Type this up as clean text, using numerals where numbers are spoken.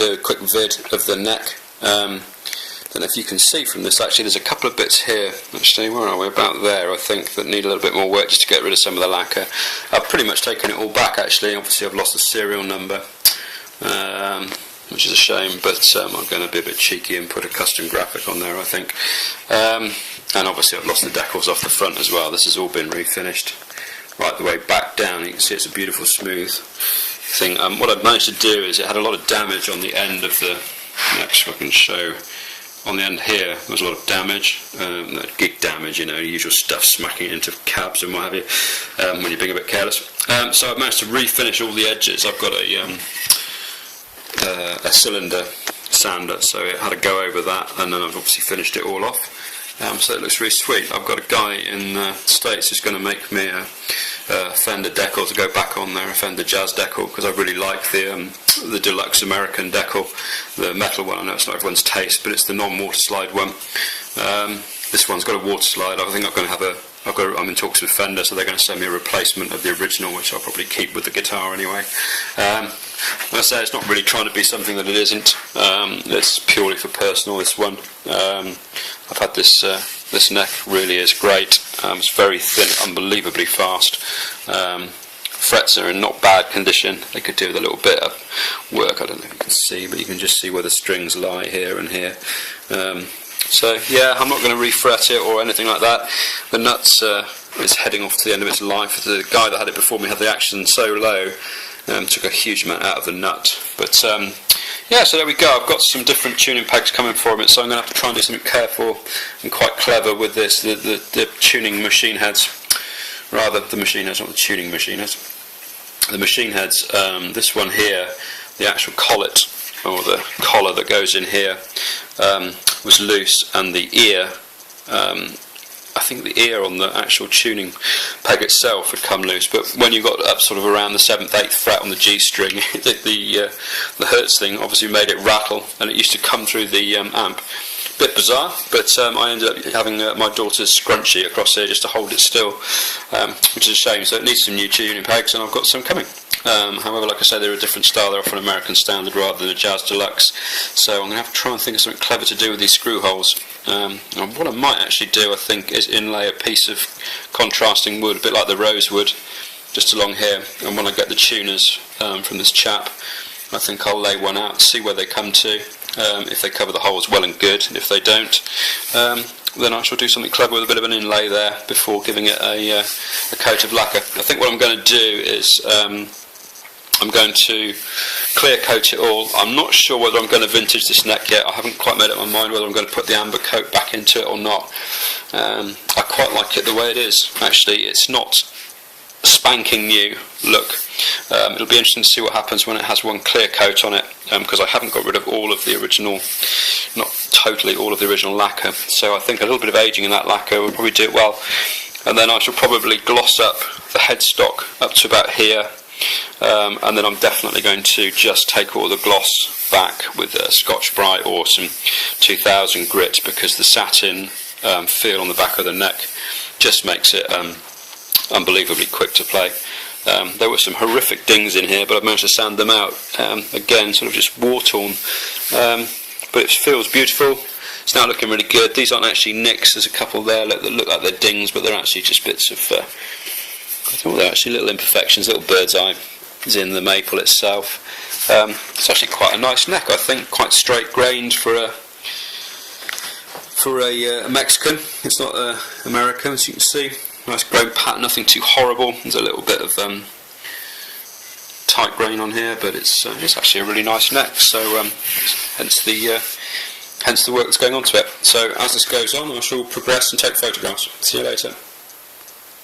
do a quick vid of the neck. Don't know if you can see from this, actually there's a couple of bits here, actually, where are we, about there I think, that need a little bit more work just to get rid of some of the lacquer. I've pretty much taken it all back actually. Obviously I've lost the serial number, which is a shame, but I'm going to be a bit cheeky and put a custom graphic on there I think. And obviously I've lost the decals off the front as well. This has all been refinished right the way back down. You can see it's a beautiful smooth thing. What I've managed to do is it had a lot of damage on the end of the neck, so I can show. On the end here, there was a lot of damage, gig damage, you know, usual stuff, smacking into cabs and what have you, when you're being a bit careless. So I've managed to refinish all the edges. I've got a cylinder sander, so it had to go over that, and then I've obviously finished it all off. So it looks really sweet. I've got a guy in the States who's going to make me a Fender decal to go back on there, a Fender Jazz decal, because I really like the deluxe American decal, the metal one. I know it's not everyone's taste, but it's the non-water slide one. This one's got a water slide. I think I'm in talks with Fender, so they're going to send me a replacement of the original, which I'll probably keep with the guitar anyway. Like I say, it's not really trying to be something that it isn't. It's purely for personal, this one. I've had this neck, really is great. It's very thin, unbelievably fast. Frets are in not bad condition. They could do with a little bit of work. I don't know if you can see, but you can just see where the strings lie here and here. So yeah, I'm not going to refret it or anything like that. The nuts is heading off to the end of its life. The guy that had it before me had the action so low, took a huge amount out of the nut. But yeah, so there we go. I've got some different tuning pegs coming from it, so I'm going to have to try and do something careful and quite clever with this. The tuning machine heads, rather the machine heads, not the tuning machine heads. The machine heads. This one here, the actual collet or the collar that goes in here was loose, and the ear. I think the ear on the actual tuning peg itself had come loose, but when you got up sort of around the 7th, 8th fret on the G string, the Hertz thing obviously made it rattle, and it used to come through the amp. Bit bizarre, but I ended up having my daughter's scrunchie across here just to hold it still, which is a shame. So it needs some new tuning pegs, and I've got some coming. However, like I said, they're a different style. They're off an American standard rather than a Jazz Deluxe. So I'm going to have to try and think of something clever to do with these screw holes. And what I might actually do, I think, is inlay a piece of contrasting wood, a bit like the rosewood, just along here. And when I get the tuners from this chap, I think I'll lay one out, see where they come to. If they cover the holes, well and good. And if they don't, then I shall do something clever with a bit of an inlay there before giving it a coat of lacquer. I think what I'm going to do is I'm going to clear coat it all. I'm not sure whether I'm going to vintage this neck yet. I haven't quite made up my mind whether I'm going to put the amber coat back into it or not. I quite like it the way it is. Actually, it's not a spanking new look. It'll be interesting to see what happens when it has one clear coat on it, because I haven't got rid of all of the original, not totally all of the original lacquer. So I think a little bit of aging in that lacquer will probably do it well. And then I shall probably gloss up the headstock up to about here. And then I'm definitely going to just take all the gloss back with Scotch Brite or some 2000 grit, because the satin feel on the back of the neck just makes it unbelievably quick to play. There were some horrific dings in here, but I've managed to sand them out. Again, sort of just war-torn, but it feels beautiful. It's now looking really good. These aren't actually nicks. There's a couple there that look like they're dings, but they're actually just bits of I think they're actually little imperfections, little bird's eye is in the maple itself. It's actually quite a nice neck, I think, quite straight grained for a Mexican. It's not American, as you can see. Nice grain pattern, nothing too horrible. There's a little bit of tight grain on here, but it's actually a really nice neck. So hence the work that's going on to it. So as this goes on, I shall progress and take photographs. See you later.